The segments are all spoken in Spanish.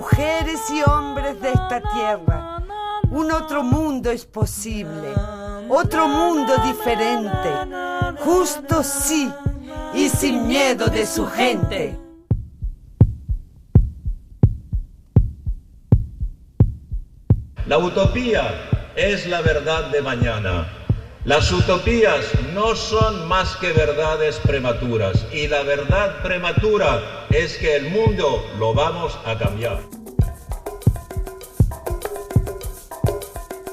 mujeres y hombres de esta tierra, un otro mundo es posible, otro mundo diferente, justo sí, y sin miedo de su gente. La utopía es la verdad de mañana. Las utopías no son más que verdades prematuras, y la verdad prematura es que el mundo lo vamos a cambiar.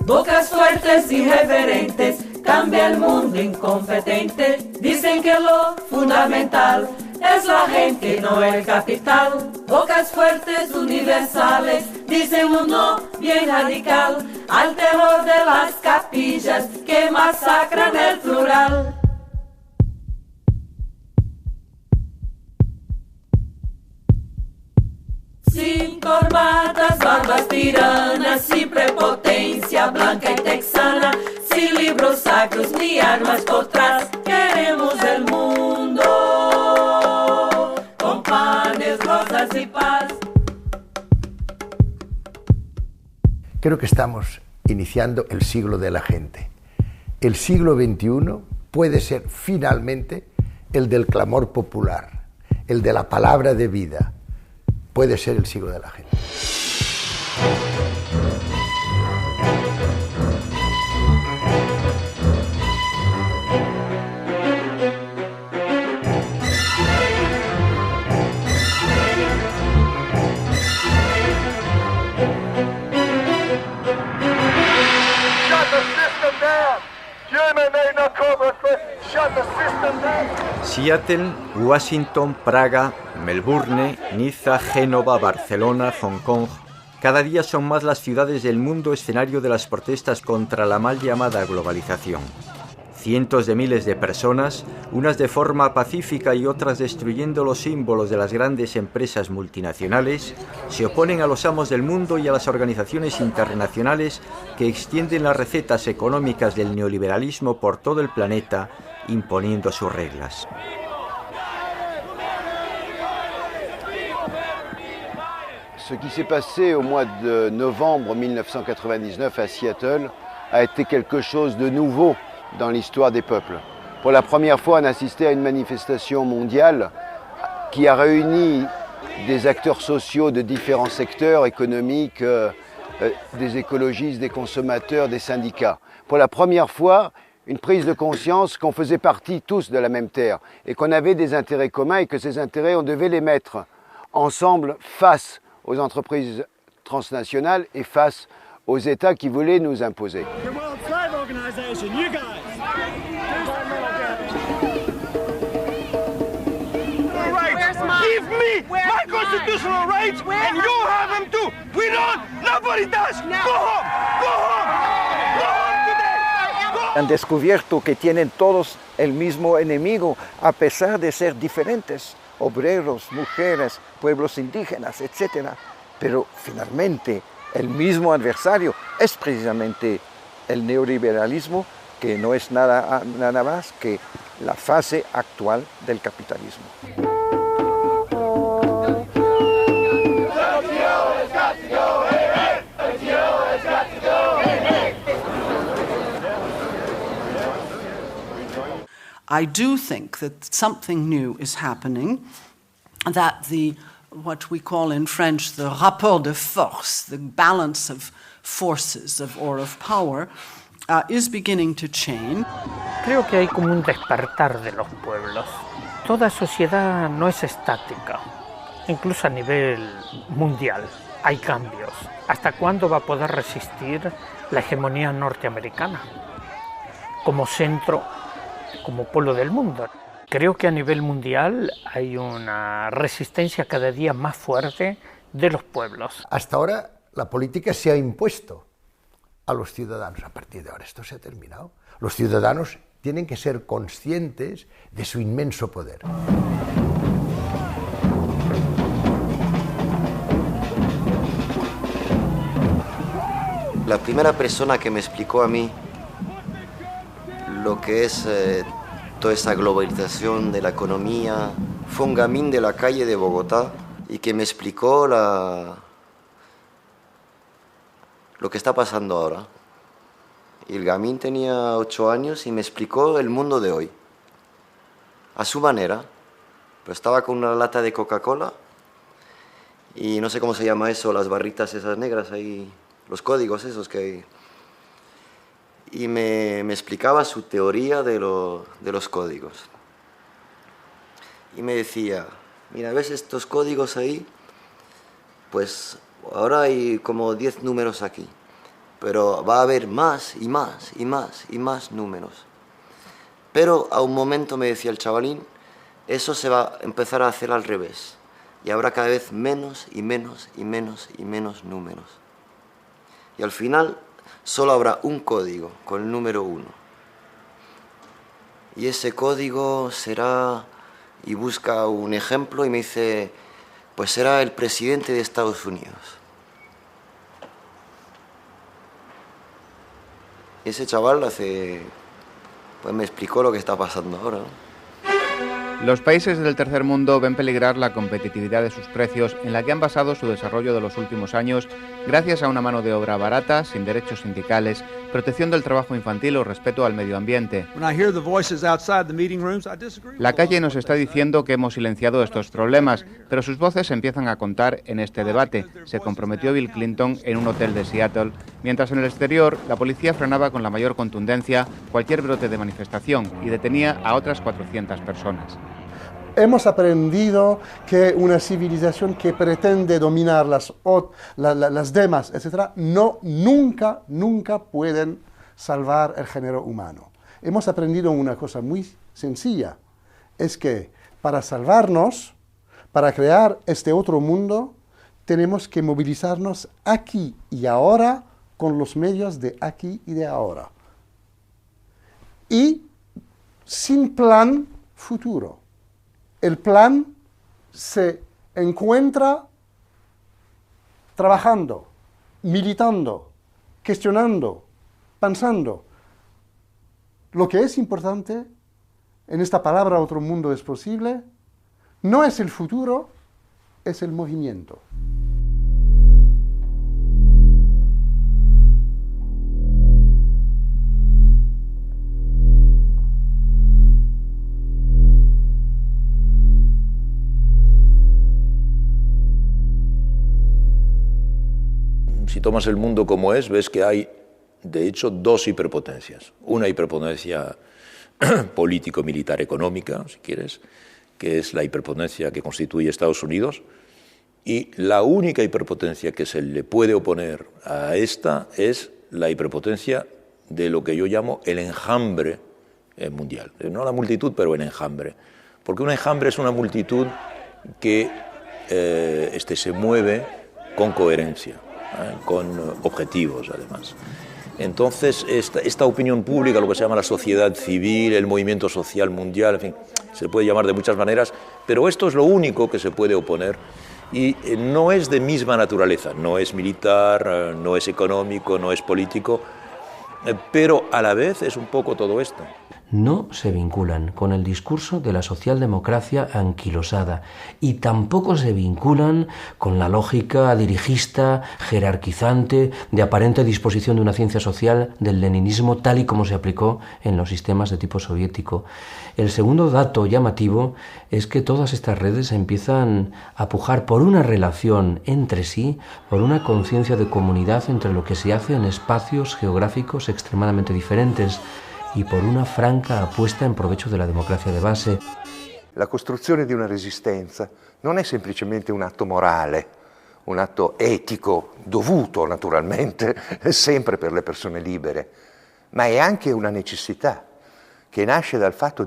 Bocas fuertes y reverentes, cambia el mundo incompetente. Dicen que lo fundamental es la gente y no el capital. Bocas fuertes universales, dicen un no bien radical al terror de las capillas que masacran el plural. Sin corbatas, barbas tiranas y prepotencia blanca y texana, sin libros sacros ni armas por trás, queremos el mundo con panes, rosas y paz. Creo que estamos iniciando el siglo de la gente. El siglo XXI puede ser finalmente el del clamor popular, el de la palabra de vida. Puede ser el siglo de la gente. Seattle, Washington, Praga, Melbourne, Niza, Génova, Barcelona, Hong Kong. Cada día son más las ciudades del mundo escenario de las protestas contra la mal llamada globalización. Cientos de miles de personas, unas de forma pacífica y otras destruyendo los símbolos de las grandes empresas multinacionales, se oponen a los amos del mundo y a las organizaciones internacionales que extienden las recetas económicas del neoliberalismo por todo el planeta, imponiendo sus reglas. Ce qui s'est passé au mois de novembre 1999 à Seattle a été quelque chose de nouveau dans l'histoire des peuples. Pour la première fois, on assistait à une manifestation mondiale qui a réuni des acteurs sociaux de différents secteurs économiques, des écologistes, des consommateurs, des syndicats. Pour la première fois, une prise de conscience qu'on faisait partie tous de la même terre et qu'on avait des intérêts communs et que ces intérêts, on devait les mettre ensemble face aux entreprises transnationales et face aux États qui voulaient nous imposer. Give me my constitutional rights and you have them too. We don't, nobody does. Go home, go home, go home today. Han descubierto que tienen todos el mismo enemigo a pesar de ser diferentes, obreros, mujeres, pueblos indígenas, etc. Pero finalmente el mismo adversario es precisamente el neoliberalismo, que no es nada más que la fase actual del capitalismo. I do think that something new is happening, that what we call in French the rapport de force, the balance of forces or of power, is beginning to change. Creo que hay como un despertar de los pueblos. Toda sociedad no es estática, incluso a nivel mundial hay cambios. ¿Hasta cuándo va a poder resistir la hegemonía norteamericana como centro, como polo del mundo? Creo que a nivel mundial hay una resistencia cada día más fuerte de los pueblos. Hasta ahora la política se ha impuesto a los ciudadanos. A partir de ahora esto se ha terminado. Los ciudadanos tienen que ser conscientes de su inmenso poder. La primera persona que me explicó a mí lo que es toda esa globalización de la economía fue un gamín de la calle de Bogotá y que me explicó lo que está pasando ahora. Y el gamín tenía 8 años y me explicó el mundo de hoy. A su manera. Pero estaba con una lata de Coca-Cola y no sé cómo se llama eso, las barritas esas negras ahí, los códigos esos que hay. Y me explicaba su teoría de los códigos. Y me decía, mira, ¿ves estos códigos ahí? Pues ahora hay como 10 números aquí, pero va a haber más y más y más y más números. Pero a un momento, me decía el chavalín, eso se va a empezar a hacer al revés y habrá cada vez menos y menos y menos y menos números. Y al final solo habrá un código con el número 1. Y ese código será, y busca un ejemplo y me dice, pues será el presidente de Estados Unidos. Y ese chaval pues me explicó lo que está pasando ahora, ¿no? Los países del tercer mundo ven peligrar la competitividad de sus precios en la que han basado su desarrollo de los últimos años gracias a una mano de obra barata, sin derechos sindicales, protección del trabajo infantil o respeto al medio ambiente. La calle nos está diciendo que hemos silenciado estos problemas, pero sus voces empiezan a contar en este debate. Se comprometió Bill Clinton en un hotel de Seattle, mientras en el exterior la policía frenaba con la mayor contundencia cualquier brote de manifestación y detenía a otras 400 personas. Hemos aprendido que una civilización que pretende dominar las demás, etc., nunca pueden salvar el género humano. Hemos aprendido una cosa muy sencilla, es que para salvarnos, para crear este otro mundo, tenemos que movilizarnos aquí y ahora con los medios de aquí y de ahora. Y sin plan futuro. El plan se encuentra trabajando, militando, cuestionando, pensando. Lo que es importante en esta palabra otro mundo es posible, no es el futuro, es el movimiento. Si tomas el mundo como es, ves que hay, de hecho, 2 hiperpotencias. Una hiperpotencia político-militar económica, si quieres, que es la hiperpotencia que constituye Estados Unidos, y la única hiperpotencia que se le puede oponer a esta es la hiperpotencia de lo que yo llamo el enjambre mundial. No la multitud, pero el enjambre. Porque un enjambre es una multitud que se mueve con coherencia, con objetivos, además. Entonces, esta opinión pública, lo que se llama la sociedad civil, el movimiento social mundial, en fin, se puede llamar de muchas maneras, pero esto es lo único que se puede oponer y no es de misma naturaleza, no es militar, no es económico, no es político, pero a la vez es un poco todo esto. No se vinculan con el discurso de la socialdemocracia anquilosada y tampoco se vinculan con la lógica dirigista, jerarquizante, de aparente disposición de una ciencia social del leninismo tal y como se aplicó en los sistemas de tipo soviético. El segundo dato llamativo es que todas estas redes empiezan a pujar por una relación entre sí, por una conciencia de comunidad entre lo que se hace en espacios geográficos extremadamente diferentes, y por una franca apuesta in provecho della democrazia di base. La costruzione di una resistenza non è semplicemente un atto morale, un atto etico, dovuto naturalmente, sempre per le persone libere, ma è anche una necessità che nasce dal fatto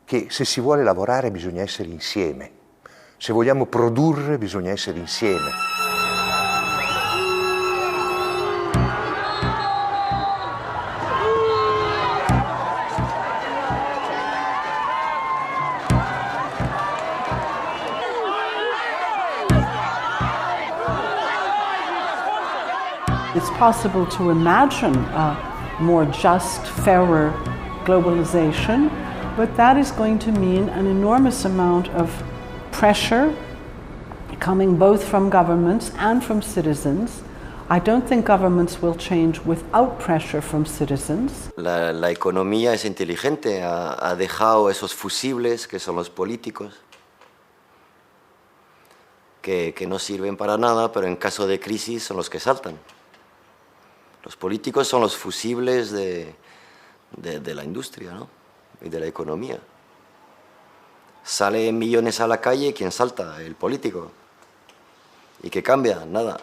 che se si vuole lavorare bisogna essere insieme, se vogliamo produrre bisogna essere insieme. It's possible to imagine a more just, fairer globalization, but that is going to mean an enormous amount of pressure coming both from governments and from citizens I don't think governments will change without pressure from citizens. La economía es inteligente, ha dejado esos fusibles que son los políticos, que no sirven para nada, pero en caso de crisis son los que saltan. Los políticos son los fusibles de la industria, ¿no? Y de la economía. Salen millones a la calle, ¿quién salta? El político. ¿Y qué cambia? Nada.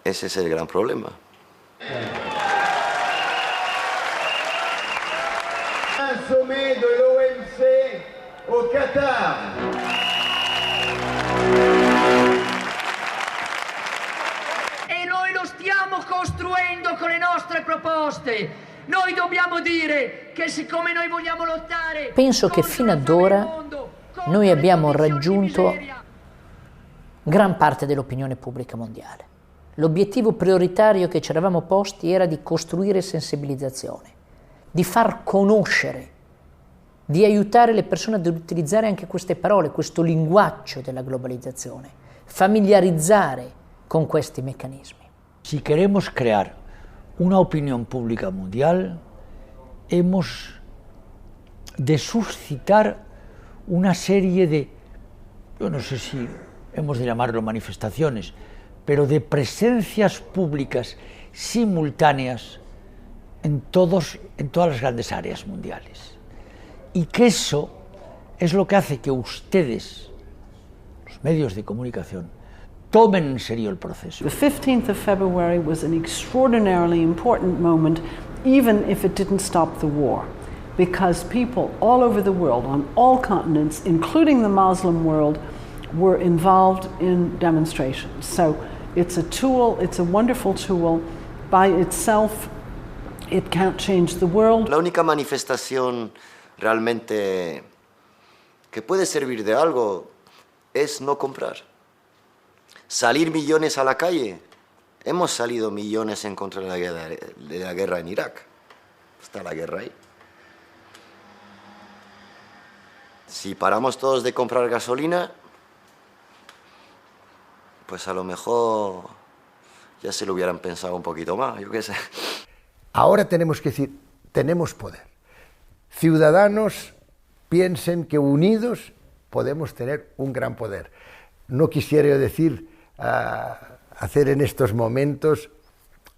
Ese es el gran problema. Un sommet de l'OMC au Qatar. E noi lo stiamo costruendo con le nostre proposte. Noi dobbiamo dire che siccome noi vogliamo lottare... Penso che fino ad ora noi abbiamo raggiunto gran parte dell'opinione pubblica mondiale. L'obiettivo prioritario che ci eravamo posti era di costruire sensibilizzazione, di far conoscere, di aiutare le persone ad utilizzare anche queste parole, questo linguaggio della globalizzazione, familiarizzare con questi meccanismi. Si queremos crear una opinión pública mundial, hemos de suscitar una serie de, yo no sé si hemos de llamarlo manifestaciones, pero de presencias públicas simultáneas en todas las grandes áreas mundiales. Y que eso es lo que hace que ustedes, los medios de comunicación, tomen en serio el proceso. The 15th of February was an extraordinarily important moment, even if it didn't stop the war, because people all over the world, on all continents, including the Muslim world, were involved in demonstrations. So it's a tool, it's a wonderful tool. By itself, it can't change the world. La única manifestación realmente que puede servir de algo es no comprar. Salir millones a la calle. Hemos salido millones en contra de la guerra en Irak. Está la guerra ahí. Si paramos todos de comprar gasolina, pues a lo mejor ya se lo hubieran pensado un poquito más, yo qué sé. Ahora tenemos que decir, tenemos poder. Ciudadanos piensen que unidos podemos tener un gran poder. No quisiera yo decir, hacer en estos momentos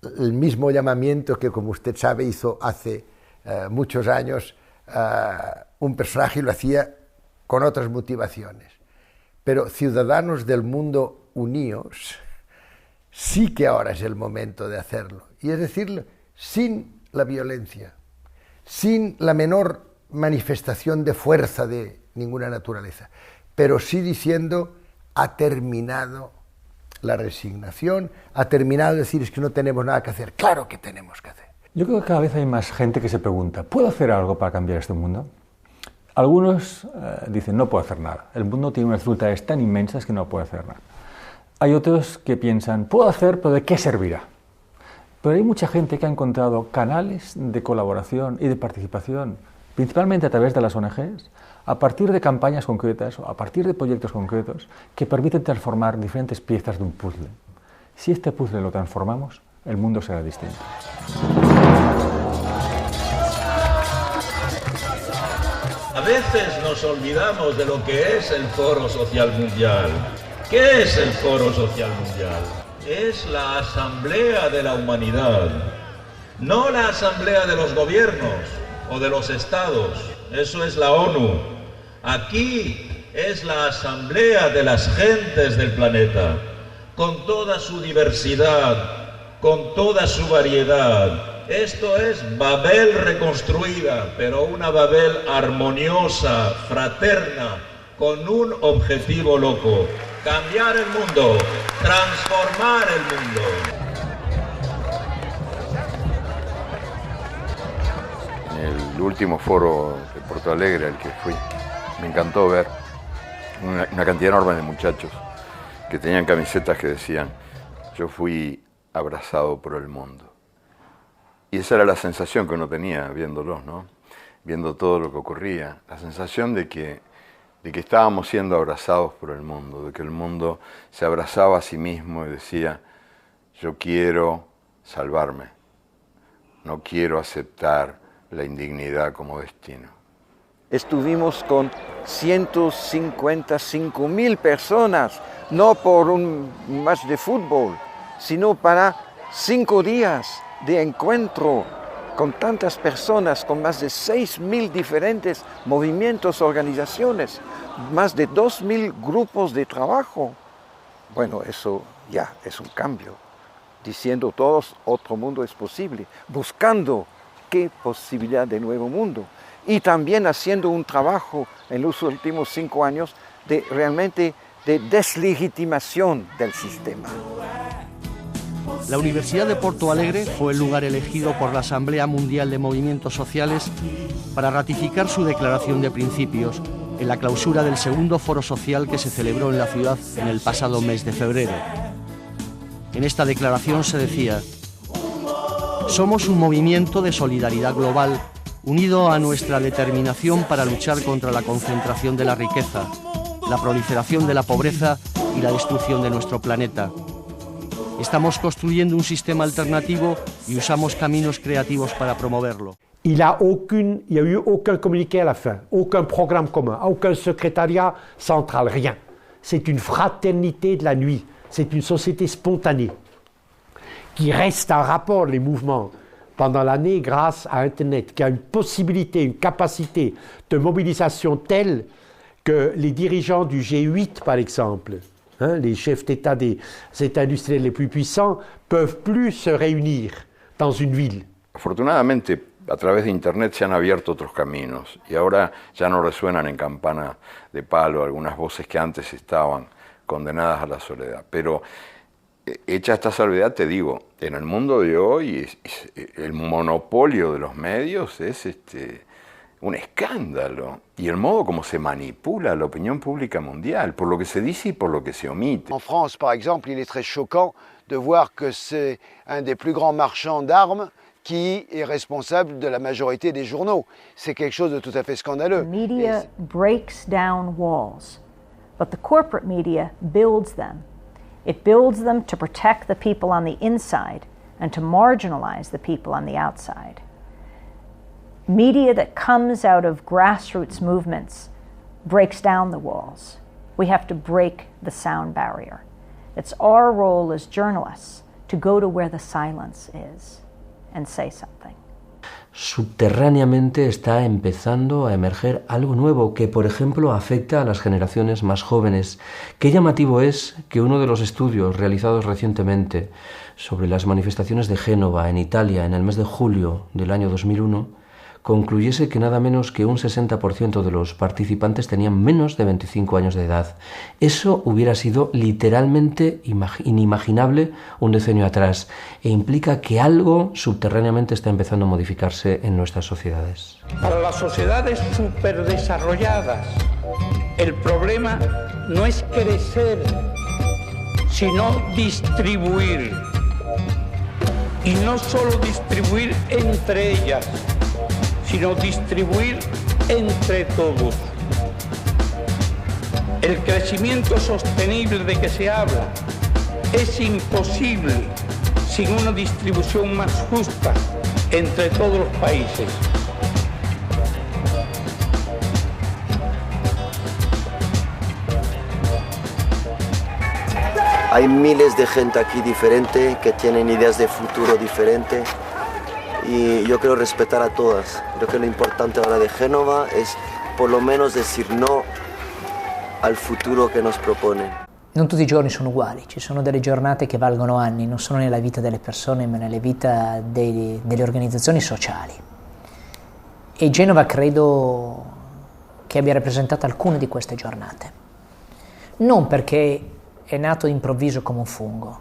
el mismo llamamiento que, como usted sabe, hizo hace muchos años un personaje, y lo hacía con otras motivaciones. Pero ciudadanos del mundo unidos, sí que ahora es el momento de hacerlo. Y es decirlo, sin la violencia, sin la menor manifestación de fuerza de ninguna naturaleza, pero sí diciendo, ha terminado la resignación, ha terminado de decir, es que no tenemos nada que hacer. Claro que tenemos que hacer. Yo creo que cada vez hay más gente que se pregunta, ¿puedo hacer algo para cambiar este mundo? Algunos dicen, no puedo hacer nada. El mundo tiene unas dificultades tan inmensas que no puedo hacer nada. Hay otros que piensan, puedo hacer, pero ¿de qué servirá? Pero hay mucha gente que ha encontrado canales de colaboración y de participación, principalmente a través de las ONGs, a partir de campañas concretas o a partir de proyectos concretos que permiten transformar diferentes piezas de un puzzle. Si este puzzle lo transformamos, el mundo será distinto. A veces nos olvidamos de lo que es el Foro Social Mundial. ¿Qué es el Foro Social Mundial? Es la asamblea de la humanidad, no la asamblea de los gobiernos o de los estados, eso es la ONU. Aquí es la asamblea de las gentes del planeta, con toda su diversidad, con toda su variedad. Esto es Babel reconstruida, pero una Babel armoniosa, fraterna, con un objetivo loco: cambiar el mundo, transformar el mundo. En el último foro de Porto Alegre al que fui, me encantó ver una cantidad enorme de muchachos que tenían camisetas que decían, yo fui abrazado por el mundo. Y esa era la sensación que uno tenía viéndolos, ¿no? Viendo todo lo que ocurría, la sensación de que de que estábamos siendo abrazados por el mundo, de que el mundo se abrazaba a sí mismo y decía, yo quiero salvarme, no quiero aceptar la indignidad como destino. Estuvimos con 155.000 personas, no por un match de fútbol, sino para 5 días de encuentro con tantas personas, con más de 6.000 diferentes movimientos, organizaciones, más de 2.000 grupos de trabajo. Bueno, eso ya es un cambio, diciendo todos otro mundo es posible, buscando qué posibilidad de nuevo mundo. Y también haciendo un trabajo en los últimos 5 años de realmente de deslegitimación del sistema. La Universidad de Porto Alegre fue el lugar elegido por la Asamblea Mundial de Movimientos Sociales para ratificar su declaración de principios en la clausura del segundo foro social que se celebró en la ciudad en el pasado mes de febrero. En esta declaración se decía: somos un movimiento de solidaridad global unido a nuestra determinación para luchar contra la concentración de la riqueza, la proliferación de la pobreza y la destrucción de nuestro planeta. Estamos construyendo un sistema alternativo y usamos caminos creativos para promoverlo. Il n'y a eu aucun communiqué à la fin, aucun programme commun, aucun secrétariat central, rien. C'est une fraternité de la nuit, c'est une société spontanée qui reste en rapport, les mouvements, pendant l'année grâce à Internet, qui a une possibilité, une capacité de mobilisation telle que les dirigeants du G8, par exemple, les chefs d'État des États industriels les plus puissants, peuvent plus se réunir dans une ville. Afortunadamente, a través de Internet se han abierto otros caminos y ahora ya no resuenan en campana de palo algunas voces que antes estaban condenadas a la soledad. Pero hecha esta salvedad, te digo, en el mundo de hoy el monopolio de los medios es un escándalo. Y el modo como se manipula la opinión pública mundial, por lo que se dice y por lo que se omite. En France, par exemple, il est très choquant de voir que c'est un des plus grands marchands d'armes qui est responsable de la majorité des journaux. C'est quelque chose de tout à fait scandaleux. The media breaks down walls, but the corporate media builds them. It builds them to protect the people on the inside and to marginalize the people on the outside. Media that comes out of grassroots movements breaks down the walls. We have to break the sound barrier. It's our role as journalists to go to where the silence is and say something. Subterráneamente está empezando a emerger algo nuevo que, por ejemplo, afecta a las generaciones más jóvenes. Qué llamativo es que uno de los estudios realizados recientemente sobre las manifestaciones de Génova en Italia en el mes de julio del año 2001 concluyese que nada menos que un 60% de los participantes tenían menos de 25 años de edad. Eso hubiera sido literalmente inimaginable un decenio atrás e implica que algo subterráneamente está empezando a modificarse en nuestras sociedades. Para las sociedades superdesarrolladas, el problema no es crecer, sino distribuir. Y no solo distribuir entre ellas, sino distribuir entre todos. El crecimiento sostenible de que se habla es imposible sin una distribución más justa entre todos los países. Hay miles de gente aquí diferente que tienen ideas de futuro diferentes. Y yo quiero respetar a todas. Creo que lo importante ahora de Génova es por lo menos decir no al futuro che nos proponen. Non tutti i giorni sono uguali, ci sono delle giornate che valgono anni, non solo nella vita delle persone ma nella vita delle organizzazioni sociali. E Genova credo che abbia rappresentato alcune di queste giornate. Non perché è nato improvviso come un fungo.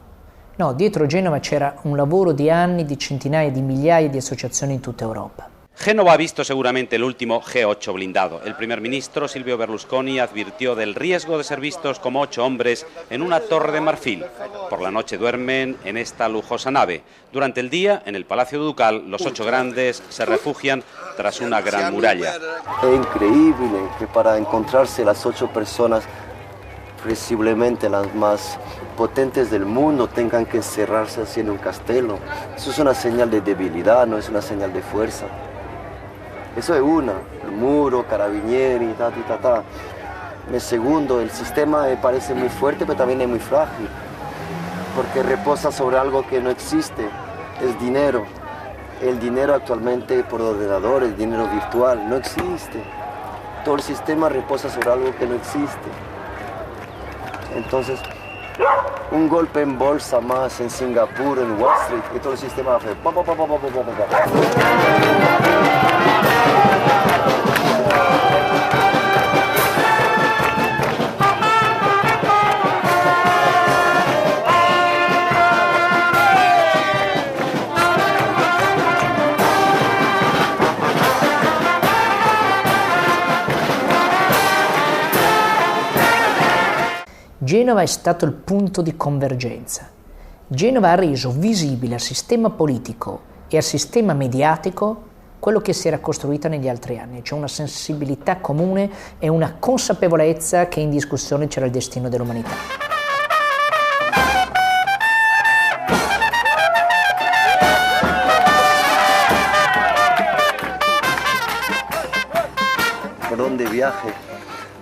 No, dietro Genova c'era un lavoro di anni, di centinaia di migliaia di associazioni in tutta Europa. Génova ha visto seguramente el último G8 blindado. El primer ministro Silvio Berlusconi advirtió del riesgo de ser vistos como 8 hombres en una torre de marfil. Por la noche duermen en esta lujosa nave. Durante el día, en el Palacio Ducal, los 8 grandes se refugian tras una gran muralla. Es increíble que para encontrarse las 8 personas, presumiblemente las más potentes del mundo, tengan que encerrarse así en un castelo. Eso es una señal de debilidad, no es una señal de fuerza. Eso es una, el muro, carabinieri, ta. El segundo, el sistema parece muy fuerte, pero también es muy frágil, porque reposa sobre algo que no existe, es dinero. El dinero actualmente por ordenador, el dinero virtual, no existe. Todo el sistema reposa sobre algo que no existe. Entonces, un golpe en bolsa más en Singapur, en Wall Street, y todo el sistema va a hacer Genova è stato il punto di convergenza. Genova ha reso visibile al sistema politico e al sistema mediatico quello che si era costruito negli altri anni, cioè una sensibilità comune e una consapevolezza che in discussione c'era il destino dell'umanità. por donde viaje,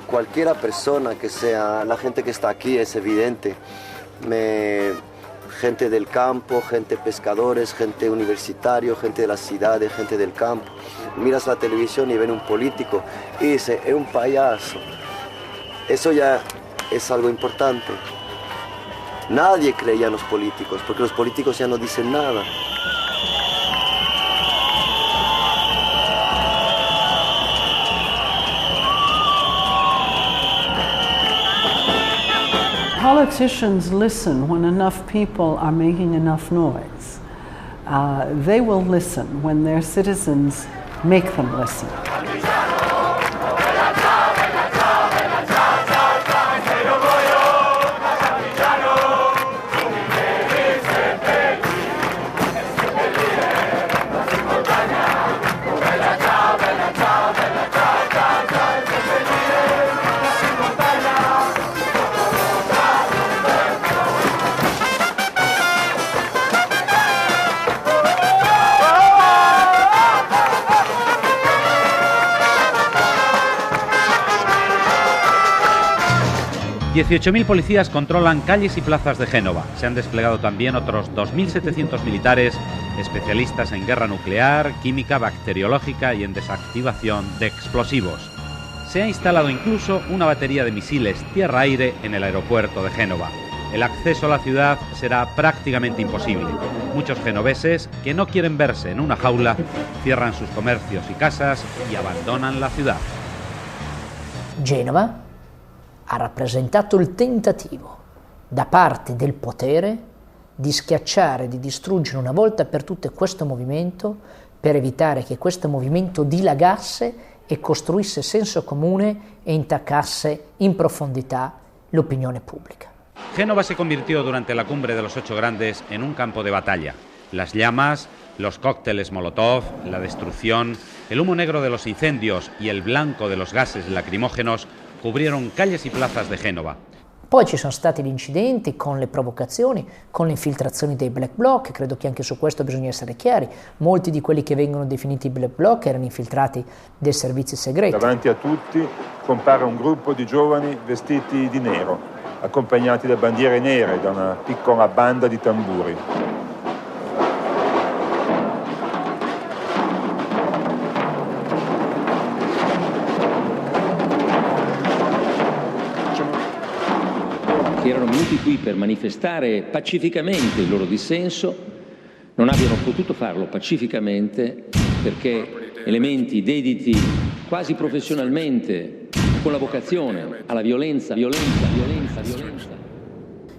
cualquiera persona que sea, la gente que está aquí es evidente, gente del campo, gente pescadores, gente universitario, gente de las ciudades, gente del campo. Miras la televisión y ven un político y dice, es un payaso. Eso ya es algo importante. Nadie creía en los políticos, porque los políticos ya no dicen nada. Politicians listen when enough people are making enough noise. They will listen when their citizens make them listen. $18.000 policías controlan calles y plazas de Génova. Se han desplegado también otros 2.700 militares, especialistas en guerra nuclear, química, bacteriológica y en desactivación de explosivos. Se ha instalado incluso una batería de misiles tierra-aire en el aeropuerto de Génova. El acceso a la ciudad será prácticamente imposible. Muchos genoveses, que no quieren verse en una jaula, cierran sus comercios y casas y abandonan la ciudad. Genova ha rappresentato il tentativo da parte del potere di schiacciare, di distruggere una volta per tutte questo movimento per evitare che questo movimento dilagasse e costruisse senso comune e intaccasse in profondità l'opinione pubblica. Génova se convirtió durante la cumbre de los 8 grandes en un campo de batalla. Las llamas, los cócteles Molotov, la destrucción, el humo negro de los incendios y el blanco de los gases lacrimógenos cubrieron calles y plazas de Genova. Poi ci sono stati gli incidenti con le provocazioni, con le infiltrazioni dei black bloc, credo che anche su questo bisogna essere chiari. Molti di quelli che vengono definiti black bloc erano infiltrati dei servizi segreti. Davanti a tutti compare un gruppo di giovani vestiti di nero, accompagnati da bandiere nere, da una piccola banda di tamburi. Che erano venuti qui per manifestare pacificamente il loro dissenso, non abbiano potuto farlo pacificamente perché elementi dediti quasi professionalmente con la vocazione alla violenza.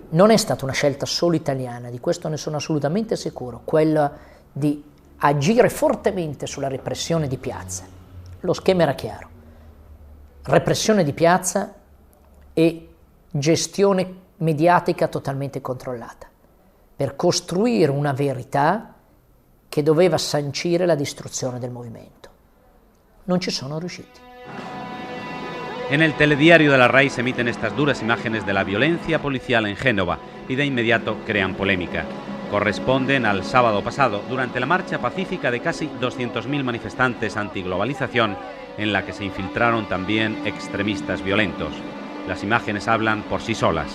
Non è stata una scelta solo italiana, di questo ne sono assolutamente sicuro, quella di agire fortemente sulla repressione di piazza. Lo schema era chiaro: repressione di piazza e gestione mediatica totalmente controllata, per costruire una verità che doveva sancire la distruzione del movimento. Non ci sono riusciti. En el telediario de la RAI se emiten estas duras imágenes de la violencia policial en Génova y de inmediato crean polémica. Corresponden al sábado pasado, durante la marcha pacífica de casi 200.000 manifestantes antiglobalización, en la que se infiltraron también extremistas violentos. Las imágenes hablan por sí solas.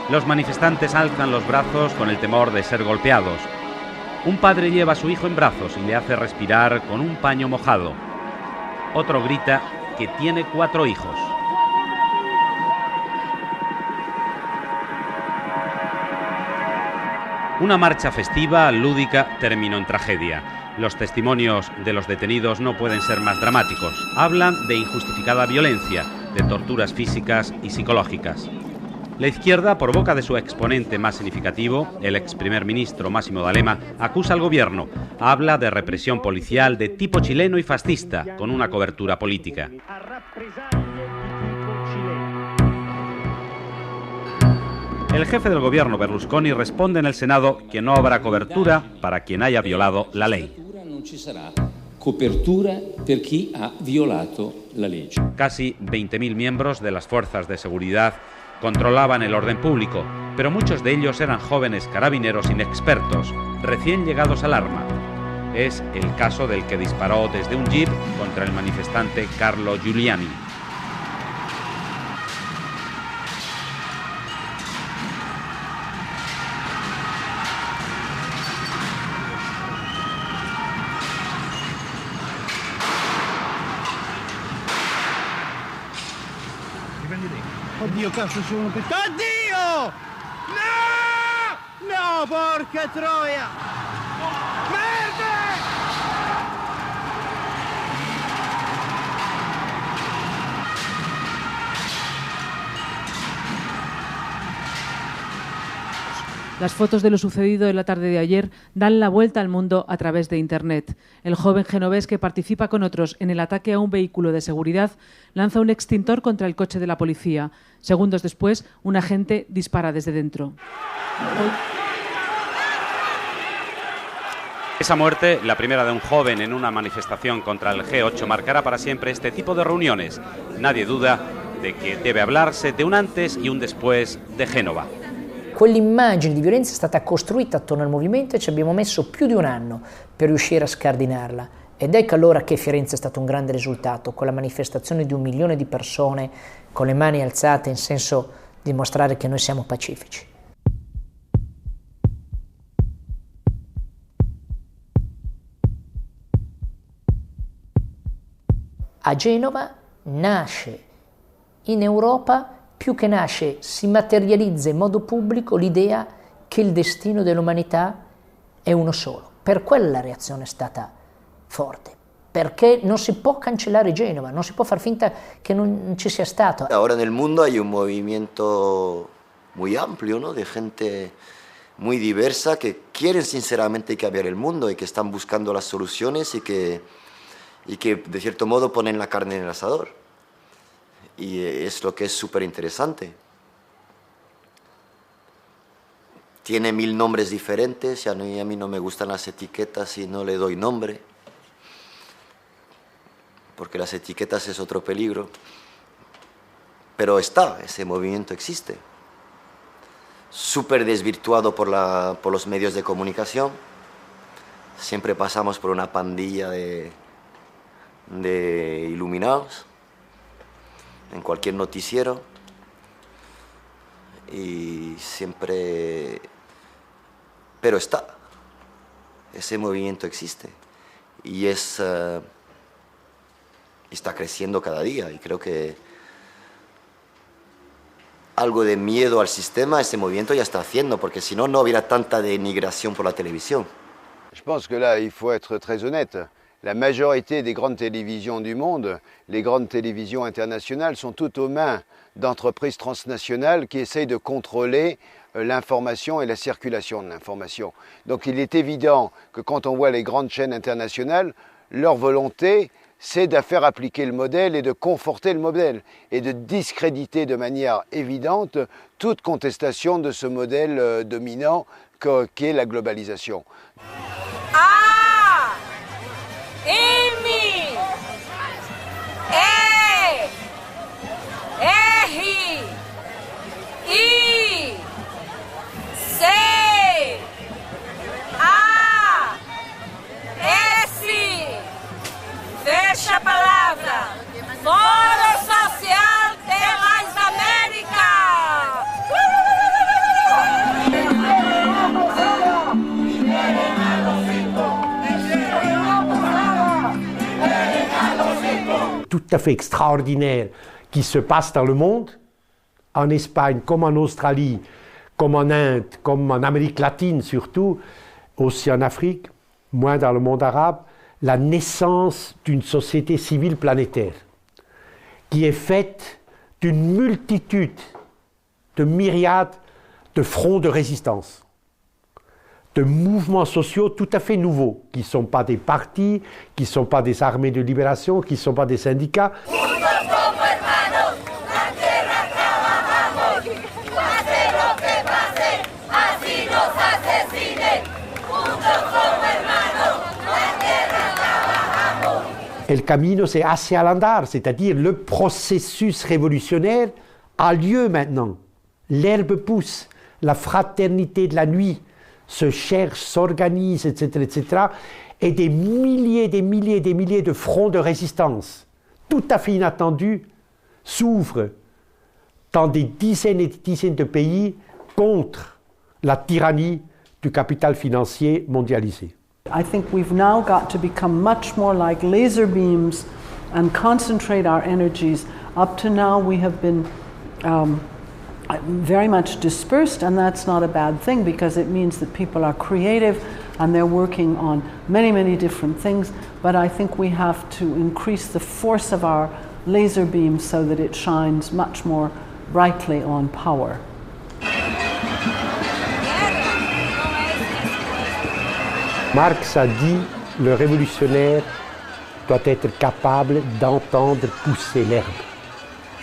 Los manifestantes alzan los brazos con el temor de ser golpeados. Un padre lleva a su hijo en brazos y le hace respirar con un paño mojado. Otro grita que tiene 4 hijos. Una marcha festiva, lúdica, terminó en tragedia. Los testimonios de los detenidos no pueden ser más dramáticos. Hablan de injustificada violencia, de torturas físicas y psicológicas. La izquierda, por boca de su exponente más significativo, el ex primer ministro Máximo D'Alema, acusa al gobierno. Habla de represión policial de tipo chileno y fascista, con una cobertura política. El jefe del gobierno, Berlusconi, responde en el Senado que no habrá cobertura para quien haya violado la ley. Non ci sarà copertura per chi ha violato la legge. Casi 20.000 miembros de las fuerzas de seguridad controlaban el orden público, pero muchos de ellos eran jóvenes carabineros inexpertos, recién llegados al arma. Es el caso del que disparó desde un jeep contra el manifestante Carlo Giuliani. Oddio, cazzo, sono per... Oddio! No! No, porca troia! Merda! Las fotos de lo sucedido en la tarde de ayer dan la vuelta al mundo a través de Internet. El joven genovés que participa con otros en el ataque a un vehículo de seguridad lanza un extintor contra el coche de la policía. Segundos después, un agente dispara desde dentro. Esa muerte, la primera de un joven en una manifestación contra el G8, marcará para siempre este tipo de reuniones. Nadie duda de que debe hablarse de un antes y un después de Génova. Quell'immagine di violenza è stata costruita attorno al movimento e ci abbiamo messo più di un anno per riuscire a scardinarla. Ed ecco allora che Firenze è stato un grande risultato, con la manifestazione di 1 milione di persone con le mani alzate in senso di dimostrare che noi siamo pacifici. A Genova nasce in Europa, più che nasce, si materializza in modo pubblico l'idea che il destino dell'umanità è uno solo. Per quello la reazione è stata forte, perché non si può cancellare Genova, non si può far finta che non ci sia stato. Ahora en el mundo hay un movimiento muy amplio, ¿no?, de gente muy diversa que quieren sinceramente cambiar el mundo y que están buscando las soluciones y que de cierto modo ponen la carne en el asador. Y es lo que es súper interesante. Tiene 1000 nombres diferentes y a mí no me gustan las etiquetas y no le doy nombre, porque las etiquetas es otro peligro. Pero ese movimiento existe. Súper desvirtuado por los medios de comunicación. Siempre pasamos por una pandilla de iluminados en cualquier noticiero y siempre... Pero ese movimiento existe y está creciendo cada día y creo que algo de miedo al sistema ese movimiento ya está haciendo, porque si no, no hubiera tanta denigración por la televisión. Je pense que là, il faut être très honnête. La majorité des grandes télévisions du monde, les grandes télévisions internationales, sont toutes aux mains d'entreprises transnationales qui essayent de contrôler l'information et la circulation de l'information. Donc il est évident que quand on voit les grandes chaînes internationales, leur volonté, c'est de faire appliquer le modèle et de conforter le modèle et de discréditer de manière évidente toute contestation de ce modèle dominant qu'est la globalisation. Fecha a palavra, Foro Social de las Amériques. Tout à fait extraordinaire qui se passe dans le monde, en Espagne comme en Australie, comme en Inde, comme en Amérique latine surtout, aussi en Afrique, moins dans le monde arabe, la naissance d'une société civile planétaire qui est faite d'une multitude de myriades de fronts de résistance, de mouvements sociaux tout à fait nouveaux, qui ne sont pas des partis, qui ne sont pas des armées de libération, qui ne sont pas des syndicats. El camino se hace al andar, c'est-à-dire le processus révolutionnaire a lieu maintenant. L'herbe pousse, la fraternité de la nuit se cherche, s'organise, etc., etc., et des milliers de fronts de résistance, tout à fait inattendus, s'ouvrent dans des dizaines et des dizaines de pays contre la tyrannie du capital financier mondialisé. I think we've now got to become much more like laser beams and concentrate our energies. Up to now we have been very much dispersed, and that's not a bad thing because it means that people are creative and they're working on many different things. But I think we have to increase the force of our laser beam so that it shines much more brightly on power. Marx a dit que le révolutionnaire doit être capable d'entendre pousser l'herbe,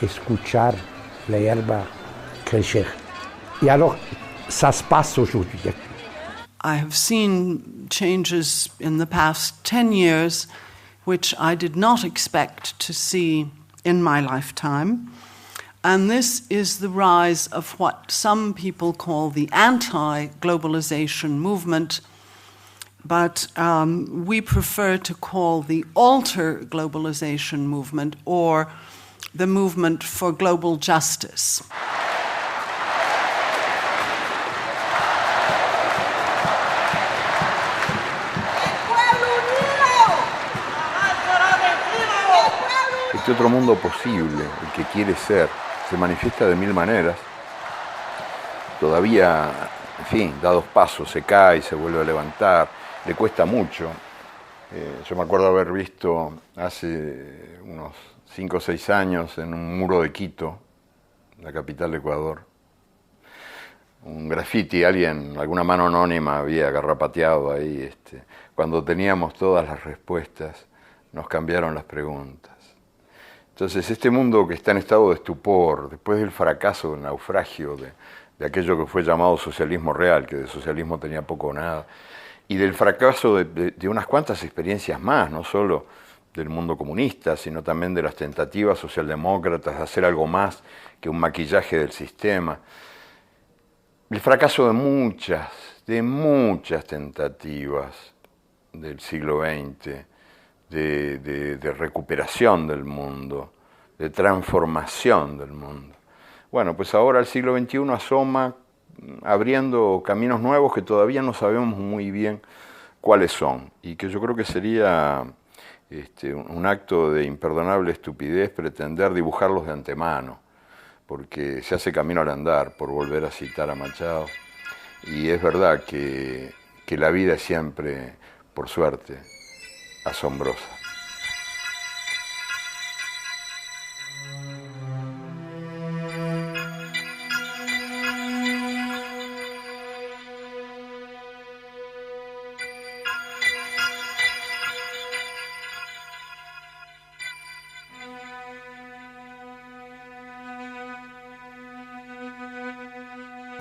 escuchar la hierba crecer. Et alors, ça se passe aujourd'hui. I have seen changes in the past 10 years which I did not expect to see in my lifetime. And this is the rise of what some people call the anti-globalization movement, but we prefer to call the alter globalization movement or the movement for global justice. Este otro mundo posible, el que quiere ser, se manifiesta de mil maneras. Todavía, en fin, da dos pasos, se cae y se vuelve a levantar, le cuesta mucho. Yo me acuerdo haber visto hace unos 5 o 6 años en un muro de Quito, la capital de Ecuador, un graffiti, alguna mano anónima había garrapateado ahí. Cuando teníamos todas las respuestas, nos cambiaron las preguntas. Entonces, este mundo que está en estado de estupor, después del fracaso, del naufragio de aquello que fue llamado socialismo real, que de socialismo tenía poco o nada, y del fracaso de unas cuantas experiencias más, no solo del mundo comunista, sino también de las tentativas socialdemócratas de hacer algo más que un maquillaje del sistema. El fracaso de muchas tentativas del siglo XX, de recuperación del mundo, de transformación del mundo. Bueno, pues ahora el siglo XXI asoma abriendo caminos nuevos que todavía no sabemos muy bien cuáles son, y que yo creo que sería un acto de imperdonable estupidez pretender dibujarlos de antemano, porque se hace camino al andar, por volver a citar a Machado, y es verdad que la vida es siempre, por suerte, asombrosa.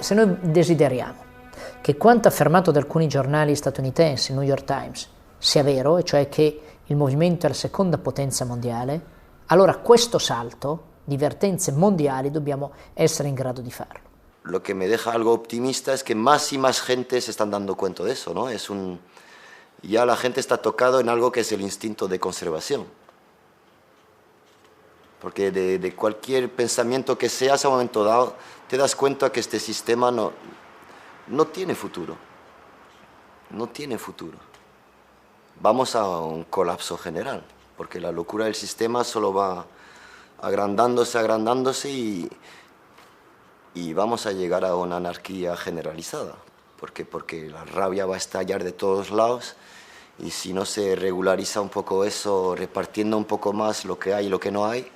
Se noi desideriamo che quanto affermato da alcuni giornali statunitensi, New York Times, sia vero, e cioè che il movimento è la seconda potenza mondiale, allora questo salto di vertenze mondiali dobbiamo essere in grado di farlo. Lo que me deja algo optimista es que más y más gente se están dando cuenta de eso, ¿no? Ya la gente está tocado en algo que es el instinto de conservación. Porque de cualquier pensamiento que seas a un momento dado, te das cuenta que este sistema no tiene futuro. No tiene futuro. Vamos a un colapso general, porque la locura del sistema solo va agrandándose y vamos a llegar a una anarquía generalizada, porque la rabia va a estallar de todos lados y si no se regulariza un poco eso, repartiendo un poco más lo que hay y lo que no hay,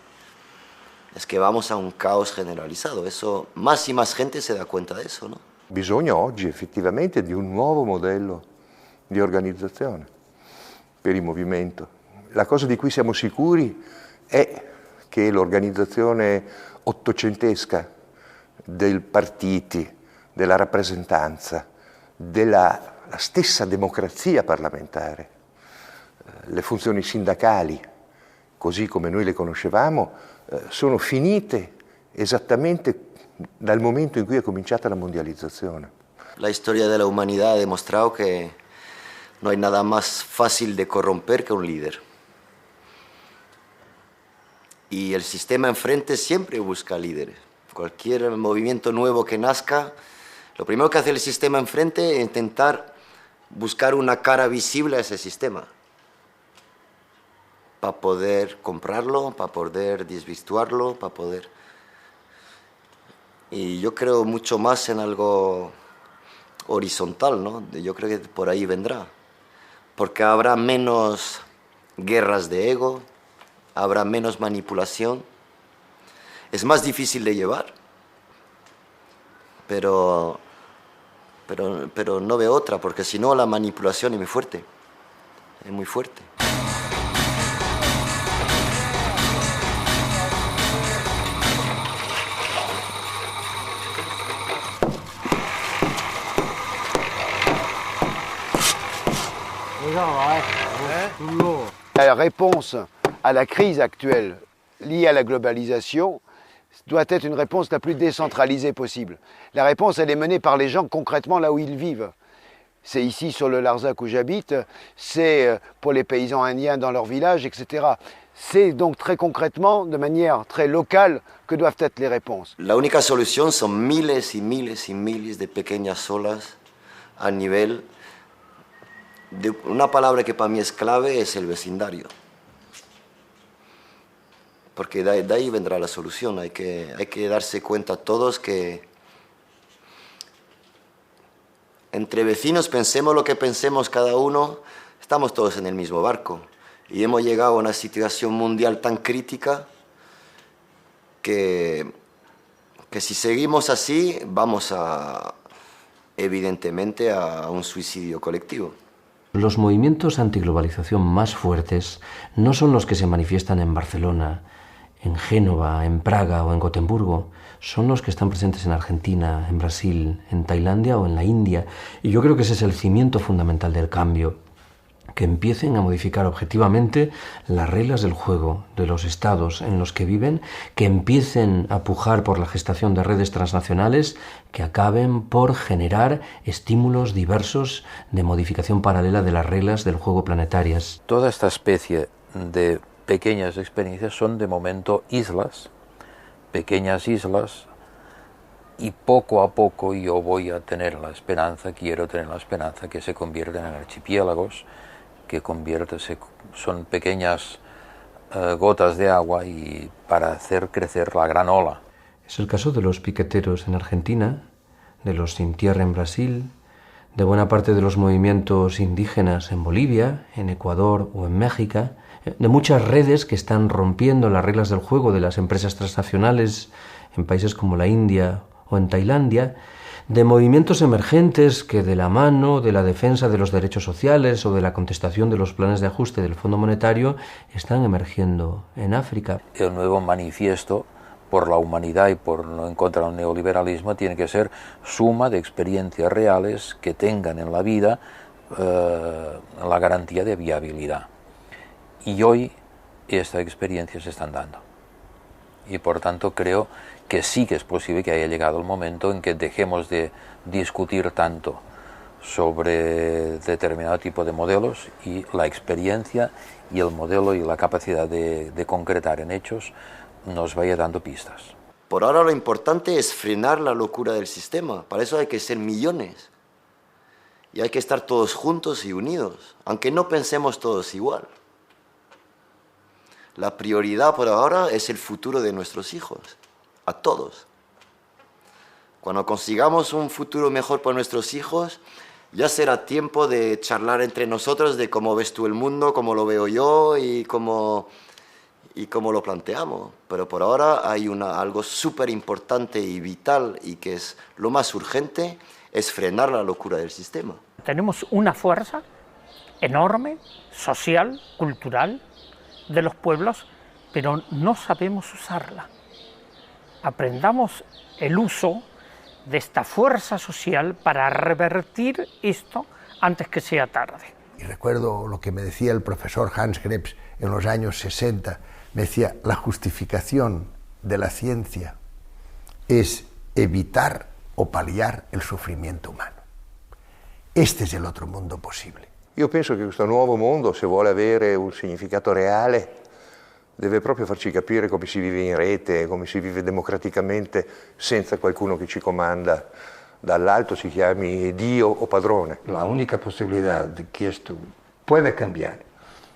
es que vamos a un caos generalizzato. Eso, más y más gente se dà conta di eso, no? Bisogna oggi effettivamente di un nuovo modello di organizzazione per il movimento. La cosa di cui siamo sicuri è che l'organizzazione ottocentesca dei partiti, della rappresentanza, della stessa democrazia parlamentare, le funzioni sindacali, così come noi le conoscevamo, sono finite esattamente dal momento in cui è cominciata la mondializzazione. La historia de la humanidad ha demostrado que no hay nada más fácil de corromper que un líder. Y el sistema enfrente siempre busca líderes. Cualquier movimiento nuevo que nazca, lo primero que hace el sistema enfrente es intentar buscar una cara visible a ese sistema, para poder comprarlo, para poder desvirtuarlo, para poder... Y yo creo mucho más en algo horizontal, ¿no? Yo creo que por ahí vendrá, porque habrá menos guerras de ego, habrá menos manipulación, es más difícil de llevar, pero no veo otra, porque si no la manipulación es muy fuerte, es muy fuerte. La réponse à la crise actuelle liée à la globalisation doit être une réponse la plus décentralisée possible. La réponse, elle est menée par les gens concrètement là où ils vivent. C'est ici sur le Larzac où j'habite, c'est pour les paysans indiens dans leur village, etc. C'est donc très concrètement, de manière très locale, que doivent être les réponses. La única solución son miles y miles y miles de pequeñas olas a nivel de una palabra que para mí es clave, es el vecindario. Porque de ahí vendrá la solución. Hay que darse cuenta todos que entre vecinos, pensemos lo que pensemos cada uno, estamos todos en el mismo barco. Y hemos llegado a una situación mundial tan crítica que si seguimos así vamos evidentemente a un suicidio colectivo. Los movimientos antiglobalización más fuertes no son los que se manifiestan en Barcelona, en Génova, en Praga o en Gotemburgo, son los que están presentes en Argentina, en Brasil, en Tailandia o en la India. Y yo creo que ese es el cimiento fundamental del cambio, que empiecen a modificar objetivamente las reglas del juego de los estados en los que viven, que empiecen a pujar por la gestación de redes transnacionales que acaben por generar estímulos diversos de modificación paralela de las reglas del juego planetarias. Toda esta especie de pequeñas experiencias son de momento islas, pequeñas islas, y poco a poco yo voy a tener la esperanza, quiero tener la esperanza que se convierten en archipiélagos, que son pequeñas gotas de agua y para hacer crecer la gran ola. Es el caso de los piqueteros en Argentina, de los Sin Tierra en Brasil, de buena parte de los movimientos indígenas en Bolivia, en Ecuador o en México, de muchas redes que están rompiendo las reglas del juego de las empresas transnacionales en países como la India o en Tailandia, de movimientos emergentes que de la mano de la defensa de los derechos sociales o de la contestación de los planes de ajuste del Fondo Monetario están emergiendo en África. El nuevo manifiesto por la humanidad y en contra del neoliberalismo tiene que ser suma de experiencias reales que tengan en la vida la garantía de viabilidad. Y hoy estas experiencias se están dando. Y por tanto creo que sí que es posible que haya llegado el momento en que dejemos de discutir tanto sobre determinado tipo de modelos y la experiencia y el modelo y la capacidad de concretar en hechos nos vaya dando pistas. Por ahora lo importante es frenar la locura del sistema. Para eso hay que ser millones. Y hay que estar todos juntos y unidos, aunque no pensemos todos igual. La prioridad por ahora es el futuro de nuestros hijos, a todos. Cuando consigamos un futuro mejor para nuestros hijos, ya será tiempo de charlar entre nosotros de cómo ves tú el mundo, cómo lo veo yo y cómo lo planteamos. Pero por ahora hay algo súper importante y vital y que es lo más urgente, es frenar la locura del sistema. Tenemos una fuerza enorme, social, cultural, de los pueblos, pero no sabemos usarla. Aprendamos el uso de esta fuerza social para revertir esto antes que sea tarde. Y recuerdo lo que me decía el profesor Hans Krebs en los años 60, me decía, la justificación de la ciencia es evitar o paliar il sofrimento umano. Este è l'altro mondo possibile. Io penso che questo nuovo mondo, se vuole avere un significato reale, deve proprio farci capire come si vive in rete, come si vive democraticamente senza qualcuno che ci comanda dall'alto, si chiami Dio o padrone. La única posibilidad de que esto pueda cambiar,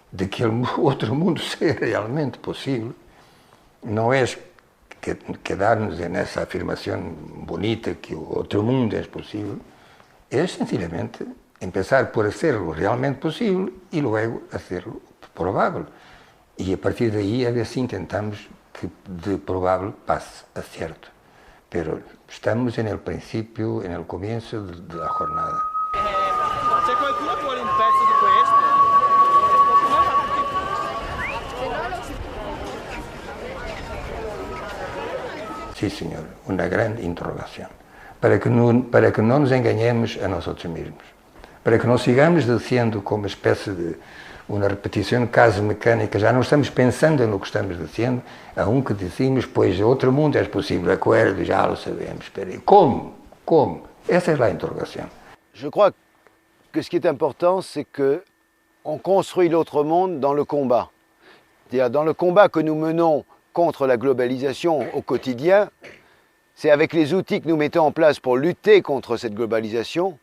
de que el otro mundo sea realmente posible, no es quedarnos en esa afirmación bonita que otro mundo es posible, es sencillamente empezar por hacerlo realmente posible y luego hacerlo probable. Y a partir de ahí a ver si intentamos que de probable pase a cierto. Pero estamos en el principio, en el comienzo de la jornada. Se qualcuno vuole un pezzo di questo? Sí, señor, una gran interrogación. Para que no nos engañemos a nosotros mismos. Para que no sigamos diciendo como especie de una repetición casi mecánica, ya no estamos pensando en lo que estamos diciendo, aunque decimos, pues otro mundo es posible, de acuerdo, ya lo sabemos, pero ¿cómo? ¿Cómo? Esa es la interrogación. Je crois que ce qui est important, c'est qu'on construit l'autre monde dans le combat. C'est-à-dire dans le combat que nous menons contre la globalisation au quotidien, c'est avec les outils que nous mettons en place pour lutter contre cette globalisation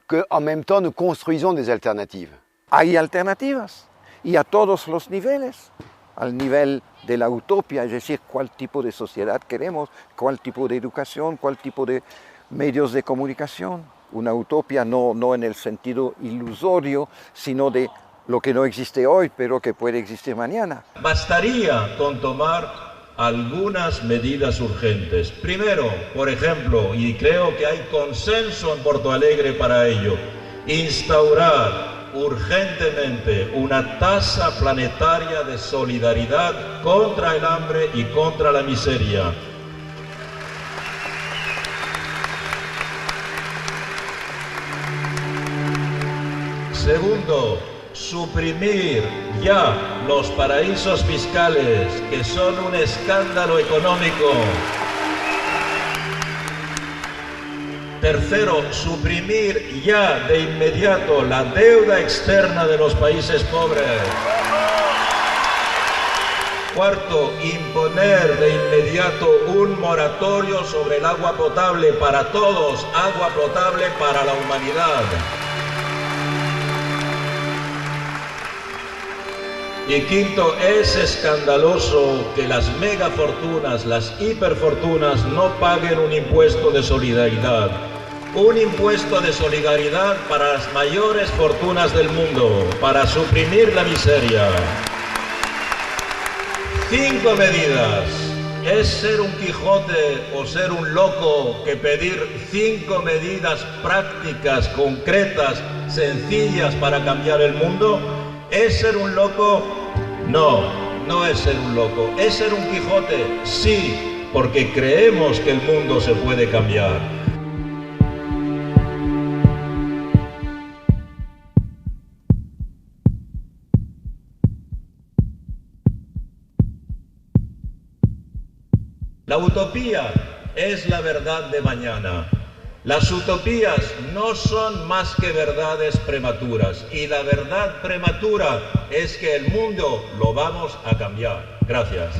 qu'en même temps nous construisons des alternatives. Hay alternativas y a todos los niveles, al nivel de la utopía, es decir, cuál tipo de sociedad queremos, cuál tipo de educación, cuál tipo de medios de comunicación. Una utopía no en el sentido ilusorio, sino de lo que no existe hoy, pero que puede existir mañana. Bastaría con tomar algunas medidas urgentes. Primero, por ejemplo, y creo que hay consenso en Porto Alegre para ello, instaurar urgentemente una tasa planetaria de solidaridad contra el hambre y contra la miseria. Segundo, suprimir ya los paraísos fiscales, que son un escándalo económico. Tercero, suprimir ya de inmediato la deuda externa de los países pobres. Cuarto, imponer de inmediato un moratorio sobre el agua potable para todos, agua potable para la humanidad. Y quinto, es escandaloso que las megafortunas, las hiperfortunas no paguen un impuesto de solidaridad. Un impuesto de solidaridad para las mayores fortunas del mundo, para suprimir la miseria. 5 medidas. ¿Es ser un Quijote o ser un loco que pedir 5 medidas prácticas, concretas, sencillas para cambiar el mundo? ¿Es ser un loco? No, no es ser un loco. ¿Es ser un Quijote? Sí, porque creemos que el mundo se puede cambiar. La utopía es la verdad de mañana. Las utopías no son más que verdades prematuras, y la verdad prematura es que el mundo lo vamos a cambiar. Gracias.